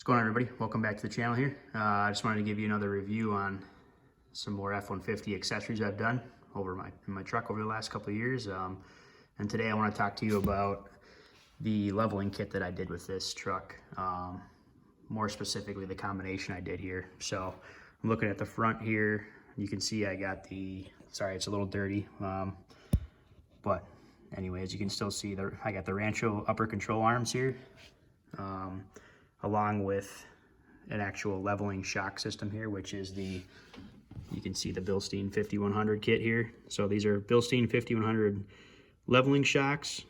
Going on, everybody? Welcome back to the channel here. I just wanted to give you another review on some more F-150 accessories I've done in my truck over the last couple of years. And today I want to talk to you about the leveling kit that I did with this truck. More specifically, the combination I did here. So I'm looking at the front here. You can see I got sorry, it's a little dirty. But anyways, you can still see I got the Rancho upper control arms here. Along with an actual leveling shock system here, which is you can see the Bilstein 5100 kit here. So these are Bilstein 5100 leveling shocks,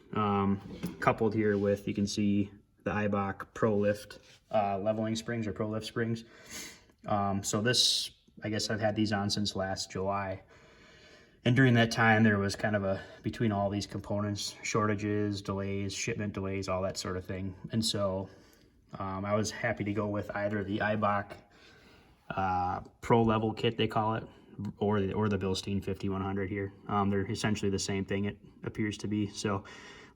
coupled here with, you can see the Eibach Pro Lift leveling springs, or Pro Lift springs. So this, I guess I've had these on since last July. And during that time, there was kind of between all these components, shortages, delays, shipment delays, all that sort of thing. And so I was happy to go with either the Eibach Pro Level kit, they call it, or the Bilstein 5100 here. They're essentially the same thing, it appears to be. So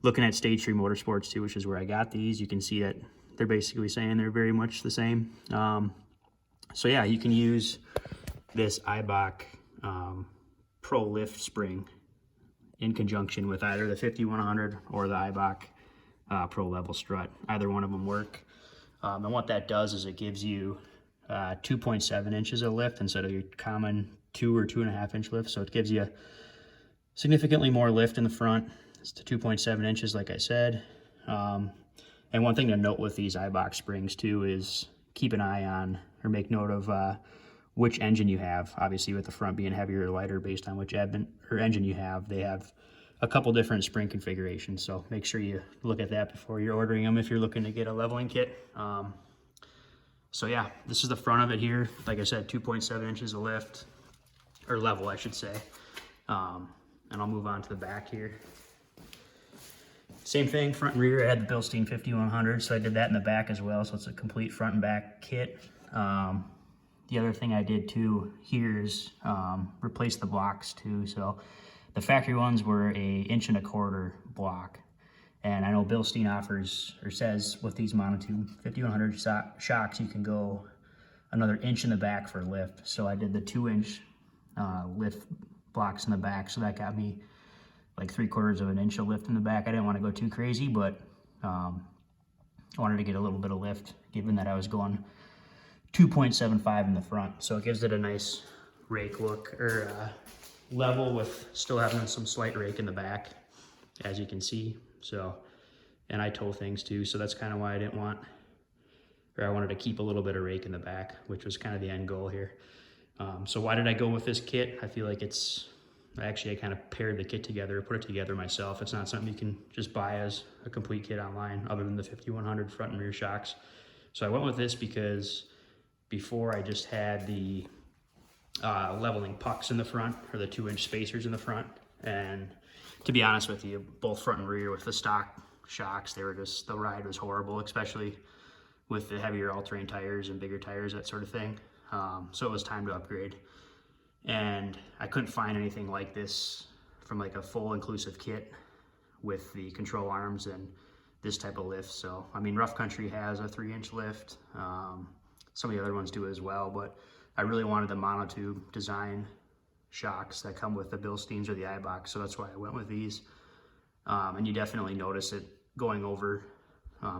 looking at Stage 3 Motorsports too, which is where I got these, you can see that they're basically saying they're very much the same. So yeah, you can use this Eibach Pro Lift spring in conjunction with either the 5100 or the Eibach Pro Level strut. Either one of them work. And what that does is it gives you 2.7 inches of lift instead of your common 2 or 2.5 inch lift. So it gives you significantly more lift in the front. It's the 2.7 inches, like I said. And one thing to note with these Eibach springs too is keep an eye on, or make note of which engine you have. Obviously, with the front being heavier or lighter based on which engine you have, they have a couple different spring configurations, so make sure you look at that before you're ordering them if you're looking to get a leveling kit. So yeah, this is the front of it here. Like I said, 2.7 inches of lift, or level I should say. And I'll move on to the back here. Same thing, front and rear. I had the Bilstein 5100, so I did that in the back as well, so it's a complete front and back kit. The other thing I did too here is replace the blocks too. So the factory ones were 1.25 inch block, and I know Bilstein offers, or says, with these monotube 5100 shocks, you can go another inch in the back for lift. So I did the 2-inch lift blocks in the back, so that got me like 3/4 of an inch of lift in the back. I didn't want to go too crazy, but I wanted to get a little bit of lift, given that I was going 2.75 in the front. So it gives it a nice rake look, or level with still having some slight rake in the back, as you can see. So, and I tow things too, so that's kind of why I wanted to keep a little bit of rake in the back, which was kind of the end goal here. So why did I go with this kit? I feel like I kind of paired the kit together, put it together myself. It's not something you can just buy as a complete kit online, other than the 5100 front and rear shocks. So I went with this because before I just had the leveling pucks in the front, or the 2-inch spacers in the front. And to be honest with you, both front and rear with the stock shocks, the ride was horrible, especially with the heavier all-terrain tires and bigger tires, that sort of thing. So it was time to upgrade. And I couldn't find anything like this from like a full inclusive kit with the control arms and this type of lift. So, I mean, Rough Country has a 3-inch lift. Some of the other ones do as well, but I really wanted the monotube design shocks that come with the Bilsteins or the Eibach, so that's why I went with these. And you definitely notice it going over,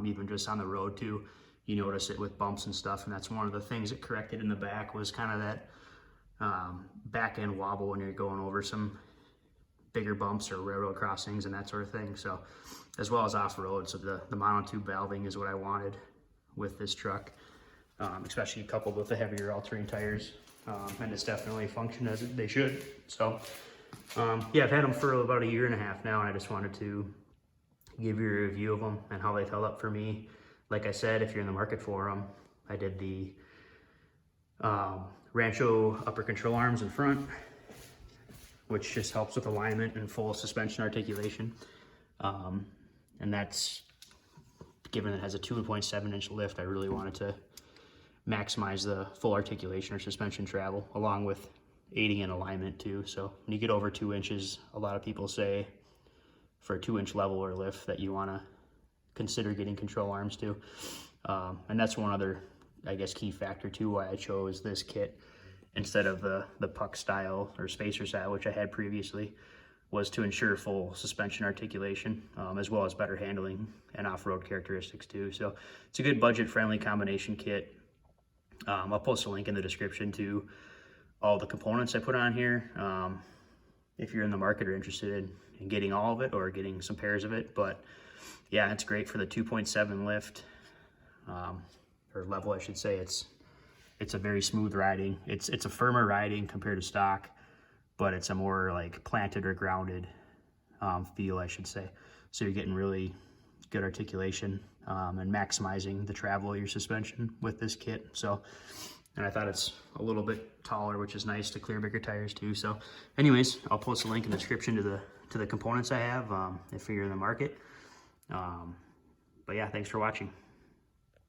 even just on the road too. You notice it with bumps and stuff, and that's one of the things that corrected in the back, was kind of that back end wobble when you're going over some bigger bumps or railroad crossings and that sort of thing. So, as well as off-road, so the monotube valving is what I wanted with this truck. Especially coupled with the heavier all-terrain tires, and it's definitely functioned as they should. So yeah, I've had them for about 1.5 years now, and I just wanted to give you a review of them and how they've held up for me. Like I said, if you're in the market for them, I did the Rancho upper control arms in front, which just helps with alignment and full suspension articulation. And that's, given it has a 2.7 inch lift, I really wanted to maximize the full articulation or suspension travel, along with aiding in alignment too. So when you get over 2 inches, a lot of people say for a 2-inch level or lift that you want to consider getting control arms too. And that's one other, I guess, key factor too why I chose this kit instead of the puck style or spacer style, which I had previously, was to ensure full suspension articulation, as well as better handling and off-road characteristics too. So it's a good budget-friendly combination kit. I'll post a link in the description to all the components I put on here, if you're in the market or interested in getting all of it or getting some pairs of it. But yeah, it's great for the 2.7 lift, or level, I should say. It's a very smooth riding. It's a firmer riding compared to stock, but it's a more like planted or grounded feel, I should say. So you're getting really good articulation and maximizing the travel of your suspension with this kit. So, and I thought it's a little bit taller, which is nice to clear bigger tires too. So anyways, I'll post a link in the description to the components I have if you're in the market. But yeah, thanks for watching.